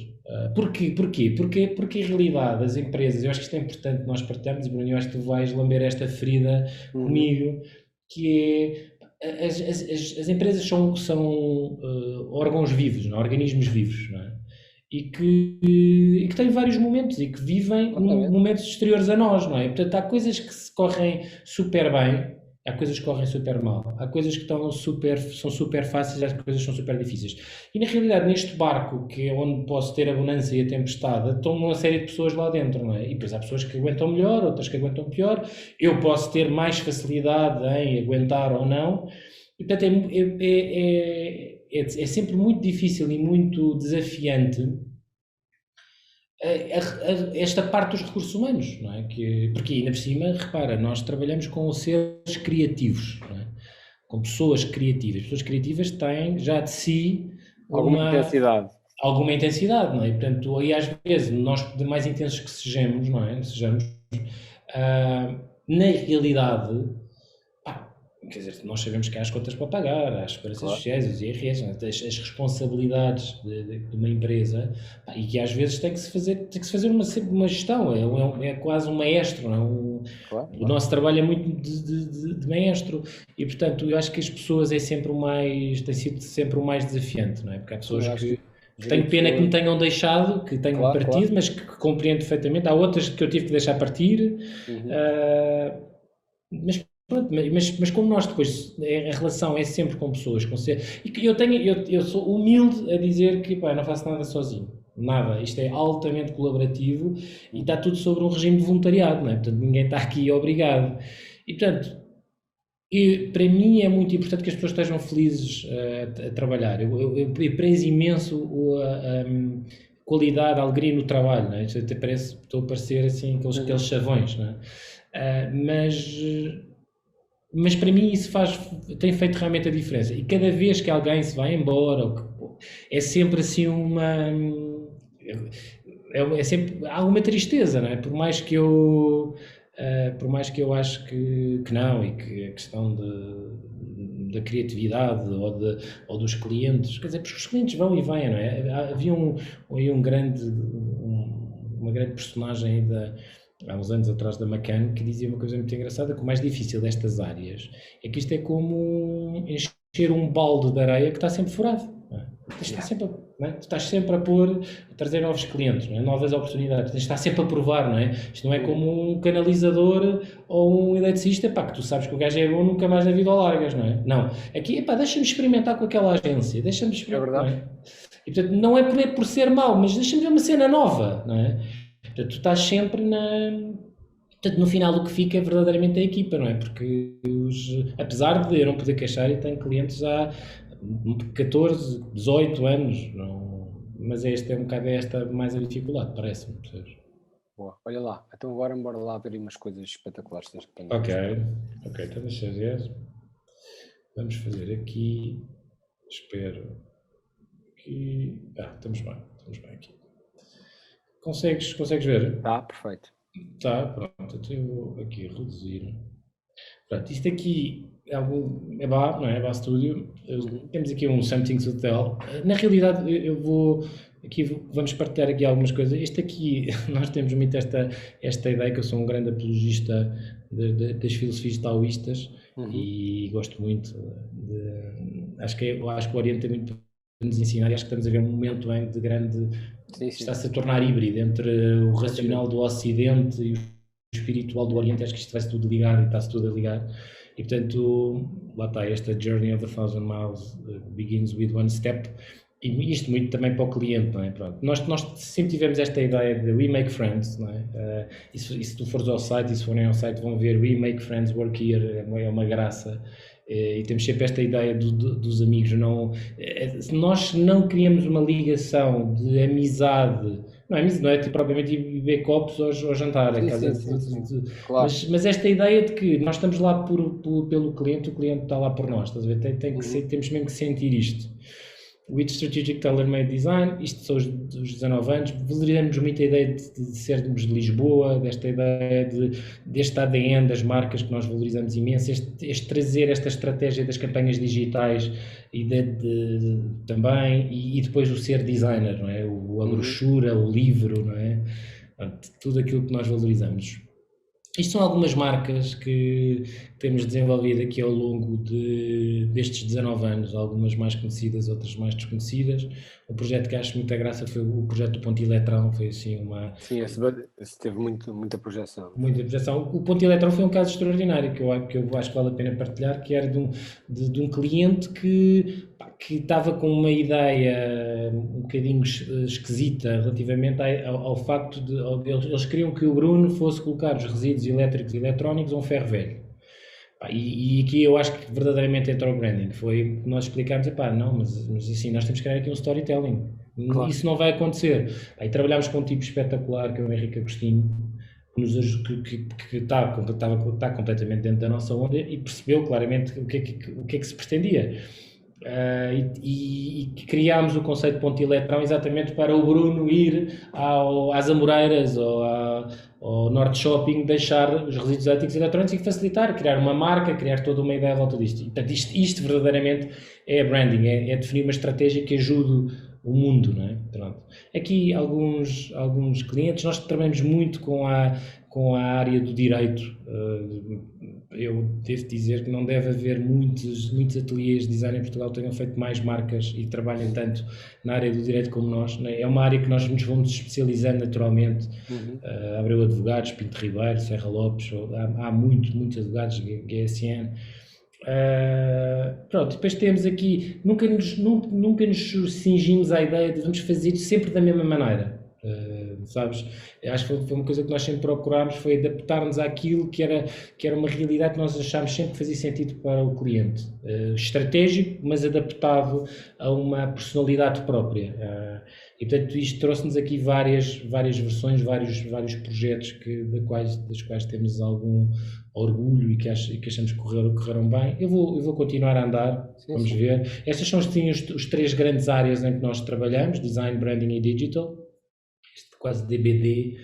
Porquê? Porque em realidade as empresas, eu acho que isto é importante nós partilharmos, e Bruno, eu acho que tu vais lamber esta ferida Uhum. comigo, que é as empresas são órgãos vivos, não é? Organismos vivos, não é? E que têm vários momentos e que vivem Completamente. momentos exteriores a nós, não é? Portanto, há coisas que se correm super bem, há coisas que correm super mal, há coisas que são super fáceis, há coisas que são super difíceis. E na realidade, neste barco, que é onde posso ter a bonança e a tempestade, estão uma série de pessoas lá dentro, não é? E depois há pessoas que aguentam melhor, outras que aguentam pior. Eu posso ter mais facilidade em aguentar ou não. E, portanto, é sempre muito difícil e muito desafiante esta parte dos recursos humanos, não é? Porque ainda por cima, repara, nós trabalhamos com seres criativos, não é? Com pessoas criativas. Pessoas criativas têm já de si Alguma intensidade. alguma intensidade, não é? E, portanto, aí às vezes, nós, de mais intensos que sejamos, não é? Na realidade, pá, quer dizer, nós sabemos que há as contas para pagar, há as seguranças Claro. sociais, os IRS, não é? As responsabilidades de uma empresa, pá, e que às vezes tem que se fazer uma gestão, é quase um maestro, não é? Claro, O claro. nosso trabalho é muito de maestro, e portanto eu acho que as pessoas tem sido sempre o mais desafiante, não é? Porque há Sim, pessoas eu acho que que tenho gerir pena que me pessoas. tenham deixado, que tenham Claro, claro. partido, mas que compreendo perfeitamente. Há outras que eu tive que deixar partir, Uhum. ah, mas pronto, mas como nós depois, a relação é sempre com pessoas, e que eu sou humilde a dizer que, pá, eu não faço nada sozinho. Nada, isto é altamente colaborativo e está Uhum. tudo sobre um regime de voluntariado, não é? Portanto, ninguém está aqui obrigado. E portanto, para mim é muito importante que as pessoas estejam felizes a trabalhar. Eu prezo imenso a qualidade, a alegria no trabalho, não é? Isto até estou a parecer assim aqueles Uhum. chavões, não é? Mas para mim isso tem feito realmente a diferença. E cada vez que alguém se vai embora, é sempre assim é sempre alguma tristeza, não é? Por mais que eu acho que não, e que a questão da criatividade ou dos clientes, quer dizer, porque os clientes vão e vêm, não é? Havia uma grande personagem há uns anos atrás da McCann que dizia uma coisa muito engraçada, que o mais difícil destas áreas é que isto é como encher um balde de areia que está sempre furado. Não é? Não é? Tu estás sempre a trazer novos clientes, não é? Novas oportunidades, tens de estar sempre a provar, não é? Isto não é como um canalizador ou um eletricista, pá, que tu sabes que o gajo é bom, nunca mais na vida o largas, não é? Não, aqui, pá, deixa-me experimentar com aquela agência, deixa-me É experimentar, não verdade. é? E portanto, não é por ser mau, mas deixa-me ver uma cena nova, não é? Portanto, tu estás sempre Portanto, no final o que fica é verdadeiramente a equipa, não é? Porque apesar de eu não poder queixar, eu tenho clientes há 14, 18 anos, não, mas é um bocado esta mais a dificuldade, parece-me, percebes? Boa, olha lá. Então agora bora lá ver aí umas coisas espetaculares que tens para Ok, nós. então deixa eu ver. Vamos fazer aqui, espero que... estamos bem aqui. Consegues ver? Tá, perfeito. Tá, pronto, então eu vou aqui reduzir. Pronto, isto aqui é BA, não é? BA Studio. Temos aqui um Something to Tell. Na realidade, eu vou. Aqui vamos partilhar aqui algumas coisas. Este aqui, nós temos muito esta ideia que eu sou um grande apologista das filosofias taoístas e gosto muito acho que o Oriente tem muito para nos ensinar e acho que estamos a ver um momento de grande. Sim. Está-se a tornar híbrido entre o racional do Ocidente e o espiritual do Oriente. Acho que isto vai-se tudo ligar e está-se tudo a ligar. E portanto, lá está, esta Journey of a Thousand Miles begins with one step. E isto muito também para o cliente, não é? Pronto. Nós sempre tivemos esta ideia de we make friends, não é? E se tu fores ao site, e se forem ao site, vão ver we make friends work here, é uma graça. E temos sempre esta ideia dos amigos. Nós não criamos uma ligação de amizade. Não é tipo, propriamente ir beber copos ou jantar. Sim. Claro. Mas esta ideia de que nós estamos lá pelo cliente, o cliente está lá por nós. Estás a ver? Temos mesmo que sentir isto. With Strategic Tailor-Made Design, isto são os 19 anos, valorizamos muito a ideia de sermos de Lisboa, desta ideia deste ADN das marcas que nós valorizamos imenso, este trazer esta estratégia das campanhas digitais e também, e depois o ser designer, não é? A brochura, o livro, não é? Tudo aquilo que nós valorizamos. Isto são algumas marcas que temos desenvolvido aqui ao longo destes 19 anos, algumas mais conhecidas, outras mais desconhecidas. Um projeto que acho muita graça foi o projeto do Ponto Eletrão, foi assim uma... Sim, esse teve muita projeção. Muita projeção. O Ponto Eletrão foi um caso extraordinário, que eu acho que vale a pena partilhar, que era de um cliente que estava com uma ideia um bocadinho esquisita relativamente ao facto de... Eles queriam que o Bruno fosse colocar os resíduos elétricos e eletrónicos a um ferro velho. E aqui eu acho que verdadeiramente entrou o branding. Foi nós explicarmos, mas assim, nós temos que criar aqui um storytelling. Claro. Isso não vai acontecer. Aí trabalhámos com um tipo espetacular, que é o Henrique Agostinho, que está completamente dentro da nossa onda e percebeu claramente o que é que se pretendia. E criámos o conceito de Ponto Eletrão exatamente para o Bruno ir às Amoreiras ou ao Norte Shopping, deixar os resíduos elétricos e eletrónicos e facilitar, criar uma marca, criar toda uma ideia à volta disto. E, portanto, isto verdadeiramente é branding, é definir uma estratégia que ajude o mundo, não é? Pronto. Aqui alguns clientes, nós trabalhamos muito com a área do direito. Eu devo dizer que não deve haver muitos ateliês de design em Portugal que tenham feito mais marcas e trabalhem tanto na área do direito como nós, né? É uma área que nós nos vamos especializando naturalmente. Abreu Advogados, Pinto Ribeiro, Serra Lopes, há muitos advogados, GSN. Pronto, depois temos aqui, nunca nos cingimos à ideia de vamos fazer sempre da mesma maneira. Sabes? Acho que foi uma coisa que nós sempre procurámos, foi adaptar-nos àquilo que era uma realidade que nós achámos sempre que fazia sentido para o cliente. Estratégico, mas adaptado a uma personalidade própria. E portanto isto trouxe-nos aqui várias versões, vários projetos das quais temos algum orgulho e que achamos que correram bem. Eu vou continuar a andar, vamos ver. Estas são os três grandes áreas em que nós trabalhamos, Design, Branding e Digital. Quase DBD,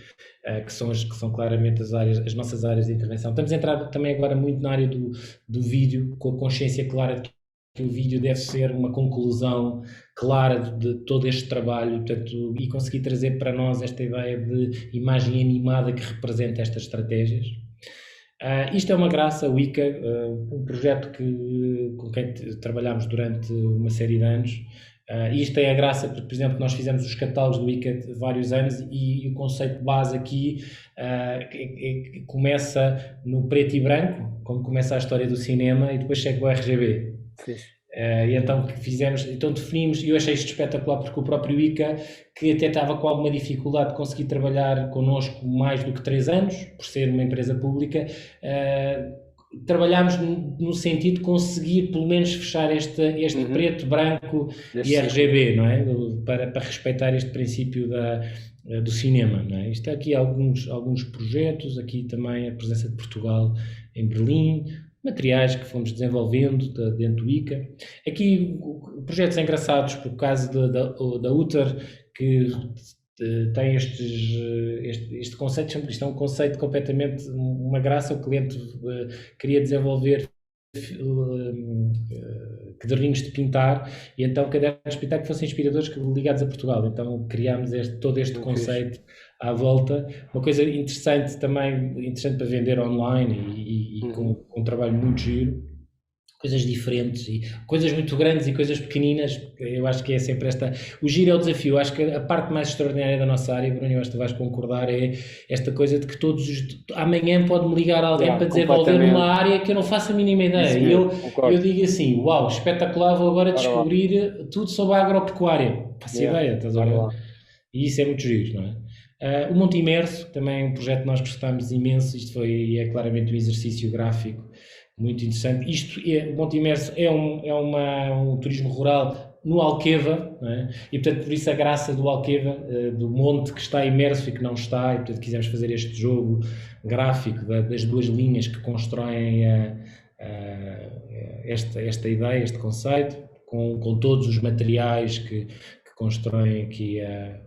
que são claramente as nossas áreas de intervenção. Estamos a entrar também agora muito na área do vídeo, com a consciência clara de que o vídeo deve ser uma conclusão clara de todo este trabalho, portanto, e conseguir trazer para nós esta ideia de imagem animada que representa estas estratégias. Isto é uma graça, o ICA, um projeto com quem trabalhámos durante uma série de anos. Isto tem a graça porque, por exemplo, nós fizemos os catálogos do ICA de vários anos e o conceito de base aqui começa no preto e branco, como começa a história do cinema, e depois chega o RGB. E então definimos, e eu achei isto espetacular porque o próprio ICA, que até estava com alguma dificuldade de conseguir trabalhar connosco mais do que 3 anos, por ser uma empresa pública, trabalhámos no sentido de conseguir pelo menos fechar este preto, branco e RGB, não é? Para respeitar este princípio do cinema, não é? Isto aqui alguns projetos, aqui também a presença de Portugal em Berlim, materiais que fomos desenvolvendo dentro do ICA. Aqui projetos engraçados, por causa da UTER, que tem este conceito, isto é um conceito completamente, uma graça. O cliente queria desenvolver caderninhos de pintar, e então cadernos de pintar que fossem inspiradores, ligados a Portugal. Então criámos todo este conceito à volta. Uma coisa interessante também, interessante para vender online e com um trabalho muito giro. Coisas diferentes e coisas muito grandes e coisas pequeninas. Eu acho que é sempre o giro é o desafio. Acho que a parte mais extraordinária da nossa área, Bruno, eu acho que tu vais concordar, é esta coisa de que amanhã pode-me ligar alguém para desenvolver uma área que eu não faço a mínima ideia. E eu digo assim, uau, espetacular, vou agora descobrir tudo sobre a agropecuária. Faço ideia, estás a ver? E isso é muito giro, não é? O Monte Imerso, também é um projeto que nós gostamos imenso. Isto é claramente um exercício gráfico muito interessante. O Monte Imerso é um turismo rural no Alqueva, não é? E portanto por isso a graça do Alqueva, do monte que está imerso e que não está, e portanto quisemos fazer este jogo gráfico das duas linhas que constroem esta ideia, este conceito, com todos os materiais que constroem aqui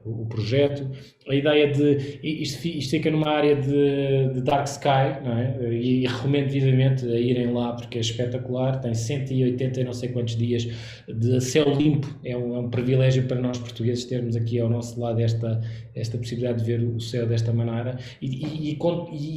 o projeto. A ideia de isto fica numa área de Dark Sky, não é? E recomendo vivamente a irem lá porque é espetacular. Tem 180 e não sei quantos dias de céu limpo. É um privilégio para nós portugueses termos aqui ao nosso lado esta possibilidade de ver o céu desta maneira. E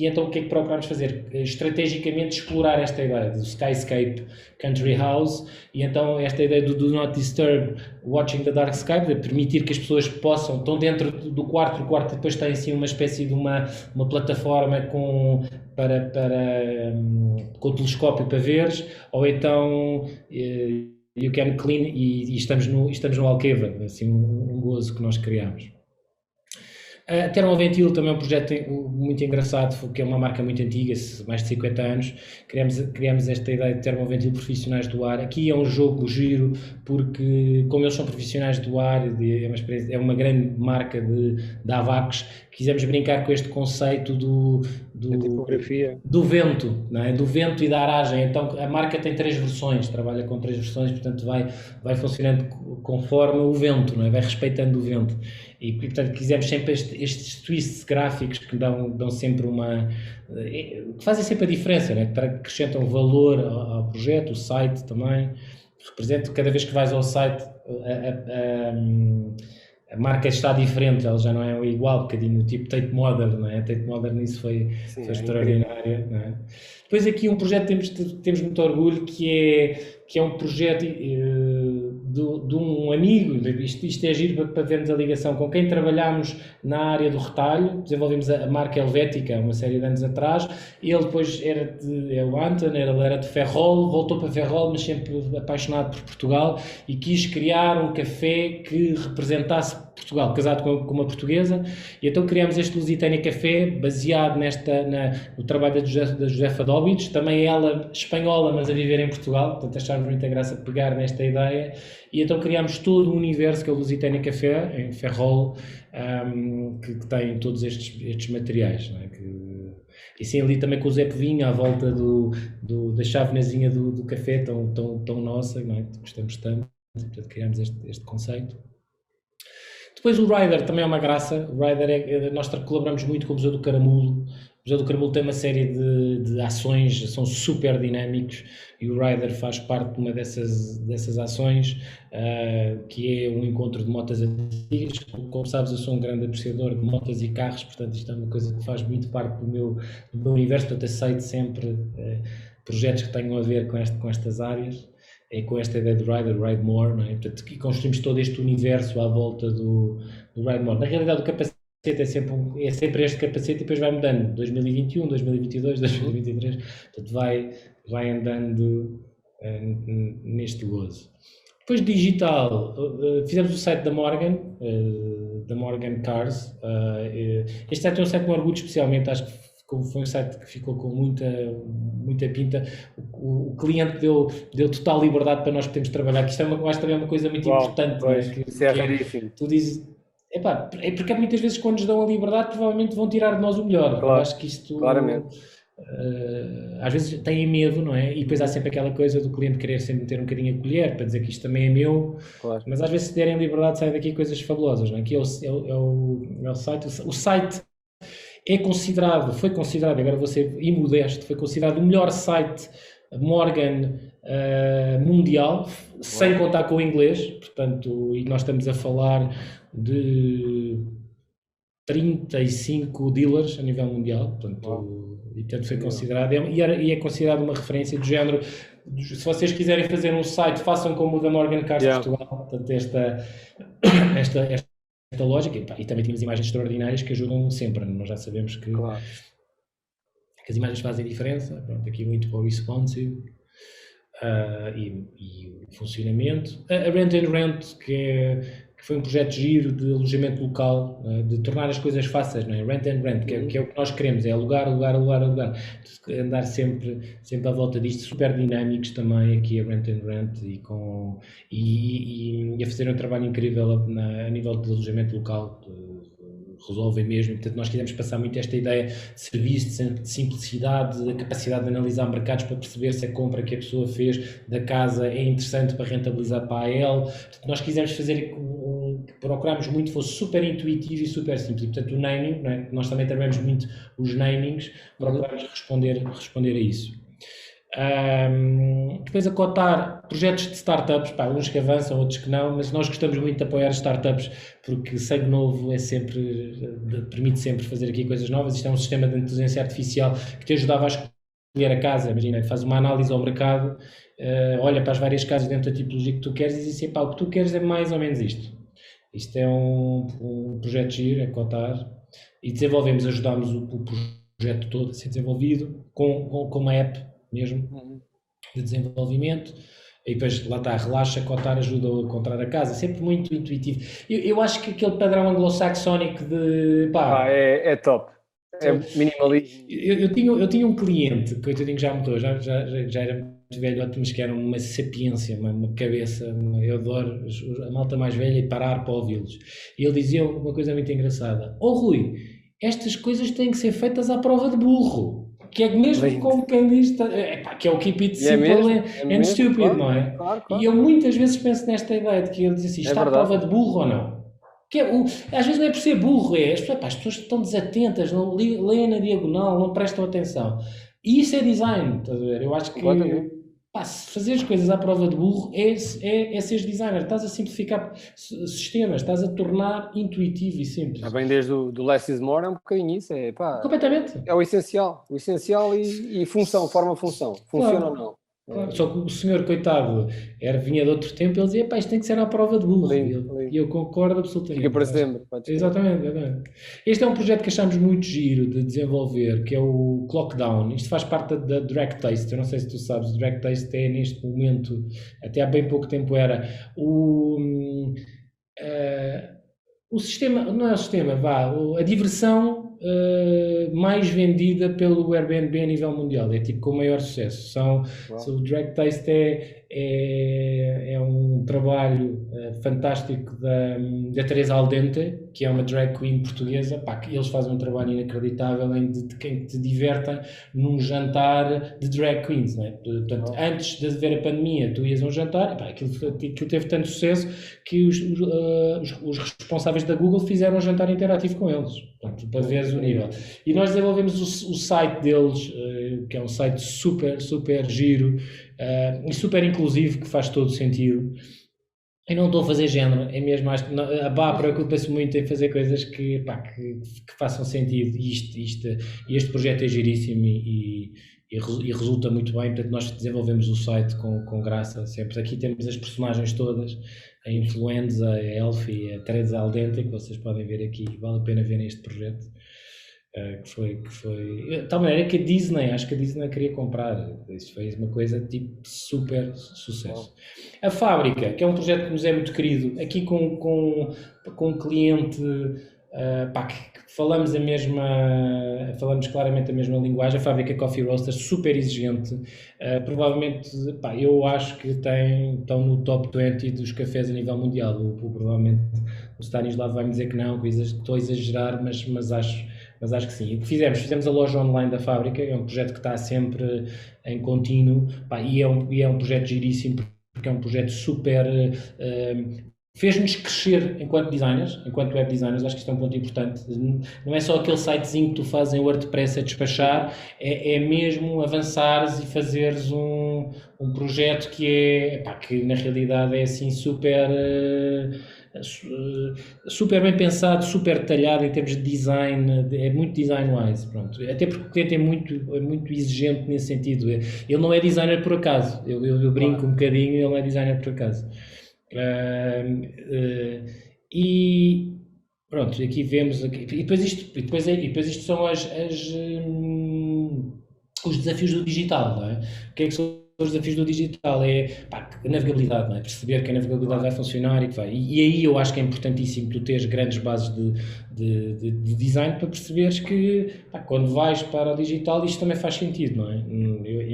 então o que é que procuramos fazer? Estrategicamente explorar esta ideia do Skyscape Country House, e então esta ideia do Not Disturb Watching the Dark Sky, de permitir que as pessoas estão dentro do quarto, o quarto depois tem assim uma espécie de uma plataforma com o telescópio para veres, ou então you can clean, e estamos no Alqueva, assim um gozo que nós criamos. A Termoventil também é um projeto muito engraçado, que é uma marca muito antiga, mais de 50 anos. Criamos esta ideia de Termoventil profissionais do ar. Aqui é um jogo giro, porque como eles são profissionais do ar, é uma grande marca de Avacos, quisemos brincar com este conceito do vento, não é? Do vento e da aragem. Então a marca tem 3 versões, trabalha com 3 versões, portanto vai funcionando conforme o vento, não é? Vai respeitando o vento. E portanto quisemos sempre estes twists gráficos que dão sempre que fazem sempre a diferença, né? Que acrescentam valor ao projeto. O site também representa, cada vez que vais ao site a marca está diferente, ela já não é igual, um bocadinho, tipo Tate Modern, não é? Tate Modern, isso foi extraordinário, não é? Depois aqui um projeto que temos muito orgulho, que é um projeto de um amigo. Isto é giro para vermos a ligação com quem trabalhámos na área do retalho. Desenvolvemos a marca Helvética uma série de anos atrás. Ele depois o Anton, ele era de Ferrol, voltou para Ferrol, mas sempre apaixonado por Portugal, e quis criar um café que representasse Portugal, casado com uma portuguesa, e então criámos este Lusitânia Café, baseado no trabalho da Josefa Dobbits, também ela espanhola, mas a viver em Portugal. Portanto achámos muita graça pegar nesta ideia, e então criámos todo um universo que é o Lusitânia Café, em Ferrol, que tem todos estes materiais, não é? E sim, ali também com o Zé Povinho à volta da chavenazinha do café, tão nossa, não é? Gostamos tanto, portanto criámos este conceito. Depois o Rider também é uma graça. O Rider nós colaboramos muito com o Museu do Caramulo. O Museu do Caramulo tem uma série de ações, são super dinâmicos, e o Rider faz parte de uma dessas ações, que é um encontro de motas antigas. Como sabes, eu sou um grande apreciador de motas e carros, portanto isto é uma coisa que faz muito parte do meu universo, portanto aceito sempre projetos que tenham a ver com estas áreas. É com esta ideia do Rider, Ride More, não é? Portanto, e construímos todo este universo à volta do Ride More. Na realidade, o capacete é sempre este capacete, e depois vai mudando. 2021, 2022, 2023, portanto vai andando neste gozo. Depois digital, fizemos o site da Morgan Cars. Este site é um site que me orgulho especialmente, acho que foi um site que ficou com muita pinta. O cliente deu total liberdade para nós podermos trabalhar, que isto eu acho também uma coisa muito importante. Pois, não é? isso é raríssimo. Tu dizes, epá, é porque muitas vezes quando nos dão a liberdade provavelmente vão tirar de nós o melhor. Claro, eu acho que isto... claramente. às vezes têm medo, não é? E depois há sempre aquela coisa do cliente querer sempre meter um bocadinho a colher para dizer que isto também é meu, Claro. mas às vezes se derem liberdade saem daqui coisas fabulosas, não é? Aqui é o site. O site foi considerado, agora vou ser imodesto, foi considerado o melhor site Morgan mundial, sem contar com o inglês, portanto, e nós estamos a falar de 35 dealers a nível mundial, portanto, e portanto foi considerado, e é considerado uma referência do género. Se vocês quiserem fazer um site, façam como o da Morgan Cars Portugal, portanto, esta lógica, e também temos imagens extraordinárias que ajudam sempre, nós já sabemos que as imagens fazem diferença, pronto, aqui muito para o responsive e o funcionamento. A Rent and Rent, que foi um projeto giro de alojamento local, de tornar as coisas fáceis, não é? Rent and Rent, que é o que nós queremos, é alugar. Andar sempre à volta disto, super dinâmicos também aqui a Rent and Rent e a fazer um trabalho incrível a nível de alojamento local, resolvem mesmo. Portanto, nós queremos passar muito esta ideia de serviço, de simplicidade, da capacidade de analisar mercados para perceber se a compra que a pessoa fez da casa é interessante para rentabilizar para a AL. Portanto, nós quisemos fazer procuramos muito que fosse super intuitivo e super simples. E, portanto, o naming, não é? Nós também trabalhamos muito os namings, procuramos responder a isso. Depois a cotar projetos de startups, uns que avançam, outros que não, mas nós gostamos muito de apoiar startups porque sangue novo permite sempre fazer aqui coisas novas. Isto é um sistema de inteligência artificial que te ajudava a escolher a casa. Imagina, faz uma análise ao mercado, olha para as várias casas dentro da tipologia que tu queres e diz assim, o que tu queres é mais ou menos isto. Isto é um projeto giro, é cotar, e ajudámos o projeto todo a ser desenvolvido com uma app mesmo de desenvolvimento, e depois lá está, relaxa, cotar, ajuda a encontrar a casa, sempre muito intuitivo. Eu acho que aquele padrão anglo-saxónico de é top, é minimalismo. Eu tinha um cliente, que eu já morreu, já era muito velho, mas que era uma sapiência, uma cabeça, eu adoro a malta mais velha e parar para ouvi-los. E ele dizia uma coisa muito engraçada: Rui, estas coisas têm que ser feitas à prova de burro. Que é mesmo como quem diz, que é o keep it simple and stupid, claro, não é? Claro. E eu muitas vezes penso nesta ideia de que ele diz assim, está à prova de burro ou não? Que às vezes não é por ser burro, as pessoas estão desatentas, não leem na diagonal, não prestam atenção. E isso é design, estás a ver? Eu acho que se fazer as coisas à prova de burro é ser designer, estás a simplificar sistemas, estás a tornar intuitivo e simples. Já bem desde o less is more, é um bocadinho isso, completamente. É o essencial e função, forma-função, funciona ou não. Claro. Só que o senhor, coitado, vinha de outro tempo, ele dizia, isto tem que ser à prova de burro. E eu concordo absolutamente. Fica para sempre. Exatamente. Este é um projeto que achamos muito giro de desenvolver, que é o Clockdown. Isto faz parte da Drag Taste. Eu não sei se tu sabes, o Drag Taste é neste momento, até há bem pouco tempo era, o sistema, não é o sistema, a diversão mais vendida pelo Airbnb a nível mundial, é tipo com o maior sucesso. O Drag Taste é um trabalho fantástico da Teresa Aldente, que é uma drag queen portuguesa, que eles fazem um trabalho inacreditável de quem te divertem num jantar de drag queens, não é? Portanto, antes de ver a pandemia, tu ias a um jantar, aquilo teve tanto sucesso que os responsáveis da Google fizeram um jantar interativo com eles, portanto, para veres o nível. E nós desenvolvemos o site deles, que é um site super, super giro e super inclusivo, que faz todo sentido. Eu não estou a fazer género, é mesmo, acho que a BA preocupa-se muito em fazer coisas que façam sentido, e este projeto é giríssimo e resulta muito bem. Portanto, nós desenvolvemos o site com graça sempre. Aqui temos as personagens todas, a Influenza, a Elfie, a Teresa Aldente, que vocês podem ver aqui, vale a pena verem este projeto. De tal maneira que acho que a Disney queria comprar. Isso foi uma coisa tipo super sucesso. A Fábrica, que é um projeto que nos é muito querido, aqui com um cliente que falamos falamos claramente a mesma linguagem. A Fábrica Coffee Roasters, super exigente. Provavelmente, eu acho que estão no top 20 dos cafés a nível mundial. Provavelmente o Stanislav vai-me dizer que não, que estou a exagerar, mas acho que sim. O que fizemos a loja online da Fábrica, é um projeto que está sempre em contínuo, e é um projeto giríssimo, porque é um projeto super... fez-nos crescer enquanto designers, enquanto web designers. Acho que isto é um ponto importante. Não é só aquele sitezinho que tu fazes em WordPress a despachar, é mesmo avançares e fazeres um projeto que na realidade é assim super bem pensado, super detalhado em termos de design, é muito design-wise, pronto. Até porque o cliente é muito exigente nesse sentido. Ele não é designer por acaso, eu brinco um bocadinho, ele não é designer por acaso. E pronto, aqui vemos e depois isto são os desafios do digital, não é? O que é que são os desafios do digital? É a navegabilidade, não é? Perceber que a navegabilidade vai funcionar e que vai. E aí eu acho que é importantíssimo tu teres grandes bases de design para perceberes que quando vais para o digital isto também faz sentido, não é?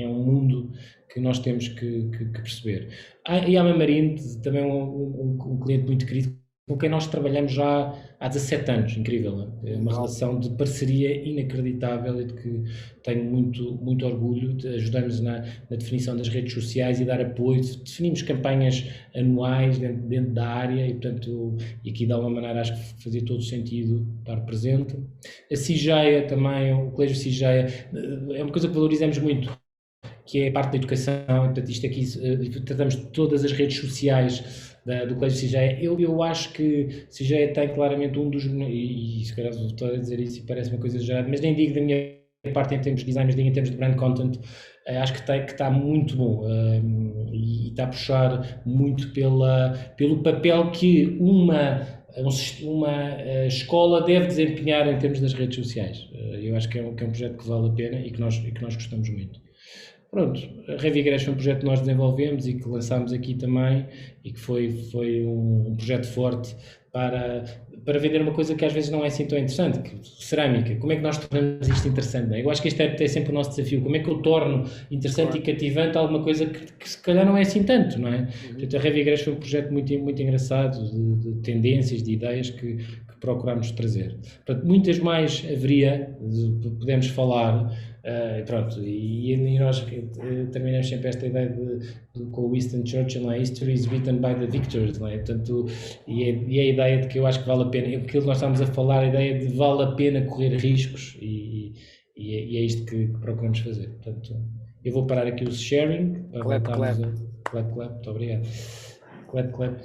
É um mundo que nós temos que perceber. E a Amamarine, também um cliente muito querido, com quem nós trabalhamos já há 17 anos, incrível, não é? É uma relação de parceria inacreditável e de que tenho muito orgulho. Ajudamos na definição das redes sociais e dar apoio, definimos campanhas anuais dentro da área e, portanto, e aqui de alguma maneira acho que fazia todo o sentido estar presente. A CIGEA também, o Colégio CIGEA, é uma coisa que valorizamos muito, que é a parte da educação. Portanto, isto aqui, tratamos de todas as redes sociais do Colégio CIGEA. Eu acho que CIGEA tem claramente um dos... E se calhar estou a dizer isso e parece uma coisa exagerada, mas nem digo da minha parte em termos de design, mas digo em termos de brand content. Acho que está muito bom e está a puxar muito pelo papel que uma escola deve desempenhar em termos das redes sociais. Eu acho que é um projeto que vale a pena e que nós gostamos muito. Pronto, a Revigress foi um projeto que nós desenvolvemos e que lançámos aqui também e que foi um projeto forte para vender uma coisa que às vezes não é assim tão interessante, que cerâmica. Como é que nós tornamos isto interessante? Não é? Eu acho que este é sempre o nosso desafio. Como é que eu torno interessante e cativante alguma coisa que se calhar não é assim tanto, não é? Portanto, a Revigress foi um projeto muito engraçado, de tendências, de ideias que procurámos trazer. Portanto, muitas mais haveria, podemos falar. Pronto, e nós terminamos sempre esta ideia com o Winston Churchill, não é? History is written by the victors, não é? Portanto, e a ideia de que eu acho que vale a pena, aquilo que nós estamos a falar, a ideia de vale a pena correr riscos e é isto que procuramos fazer. Portanto, eu vou parar aqui o sharing para voltarmos a clap, muito obrigado. Clap.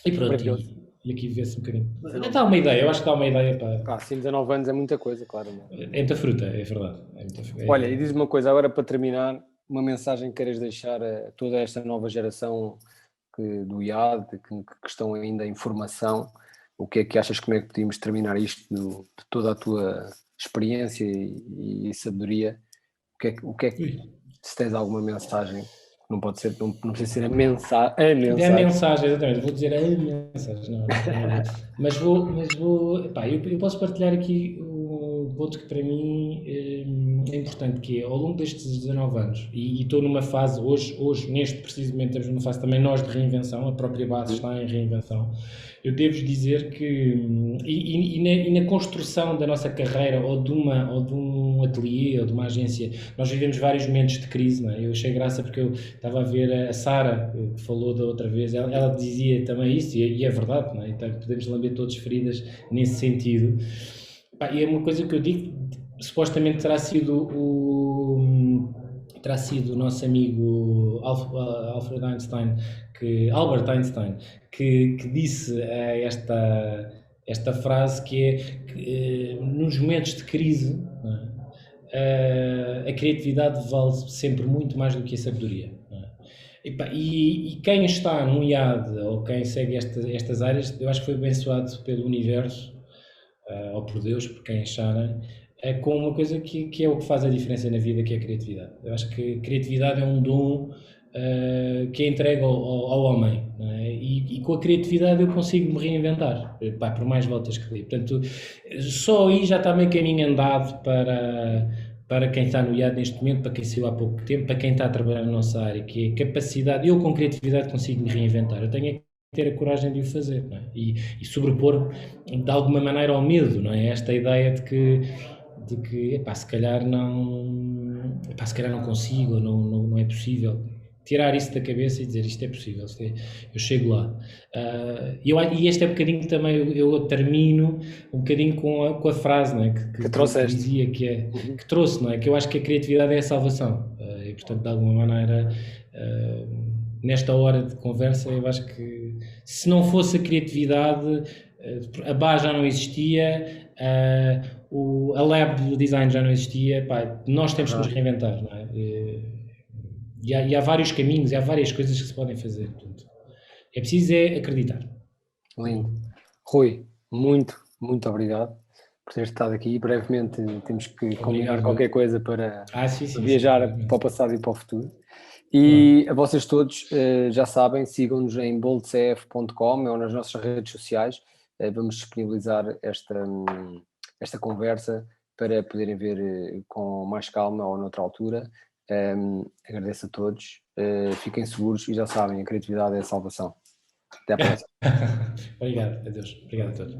E pronto, e aqui vê-se um bocadinho. Dá uma ideia, eu acho que dá uma ideia para... Sim, 19 anos é muita coisa, claro. É muita fruta, é verdade. Olha, e diz-me uma coisa, agora para terminar, uma mensagem que queiras deixar a toda esta nova geração do IAD, que estão ainda em formação. O que é que achas, como é que podíamos terminar isto de toda a tua experiência e sabedoria? O que é que se tens alguma mensagem? Não pode ser, não precisa ser a mensagem. É a mensagem, exatamente. Vou dizer a mensagem, não. Mas eu posso partilhar aqui um ponto que para mim é importante, que é ao longo destes 19 anos, e estou numa fase, hoje, neste preciso momento, estamos numa fase também nós de reinvenção, a própria base está em reinvenção. Eu devo dizer que, e na construção da nossa carreira, ou de um ateliê, ou de uma agência, nós vivemos vários momentos de crise, não é? Eu achei graça porque eu estava a ver a Sara, que falou da outra vez, ela dizia também isso, e é verdade, não é? Então podemos lamber todas feridas nesse sentido. E é uma coisa que eu digo, supostamente terá sido o nosso amigo Albert Einstein, que disse esta frase, que é que nos momentos de crise, a criatividade vale sempre muito mais do que a sabedoria. E quem está num IAD ou quem segue estas áreas, eu acho que foi abençoado pelo universo ou por Deus, por quem acharem, com uma coisa que é o que faz a diferença na vida, que é a criatividade. Eu acho que a criatividade é um dom que é entregue ao homem, não é? E com a criatividade eu consigo me reinventar, pá, por mais voltas que dê. Portanto, só aí já está meio caminho andado para quem está no IAD neste momento, para quem saiu há pouco tempo, para quem está a trabalhar na nossa área, que é a capacidade, eu com criatividade consigo me reinventar, eu tenho que ter a coragem de o fazer, não é? E sobrepor de alguma maneira ao medo, não é? Esta ideia de que epá, se calhar não consigo, não é possível. Tirar isso da cabeça e dizer isto é possível, eu chego lá. E este é um bocadinho também, eu termino um bocadinho com a frase, não é? que dizia que trouxe, não é? Que eu acho que a criatividade é a salvação. E portanto, de alguma maneira, nesta hora de conversa, eu acho que se não fosse a criatividade, a BA já não existia, a lab do design já não existia, pá, nós temos que nos reinventar, não é? E há vários caminhos, e há várias coisas que se podem fazer. Portanto, é preciso acreditar. Lindo. Rui, muito obrigado por ter estado aqui. Brevemente temos que combinar qualquer coisa para viajar para o passado e para o futuro. E a vocês todos já sabem, sigam-nos em boldcf.com ou nas nossas redes sociais. Vamos disponibilizar esta conversa para poderem ver com mais calma ou noutra altura. Agradeço a todos, fiquem seguros e já sabem, a criatividade é a salvação. Até à próxima. Obrigado, adeus. Obrigado a todos.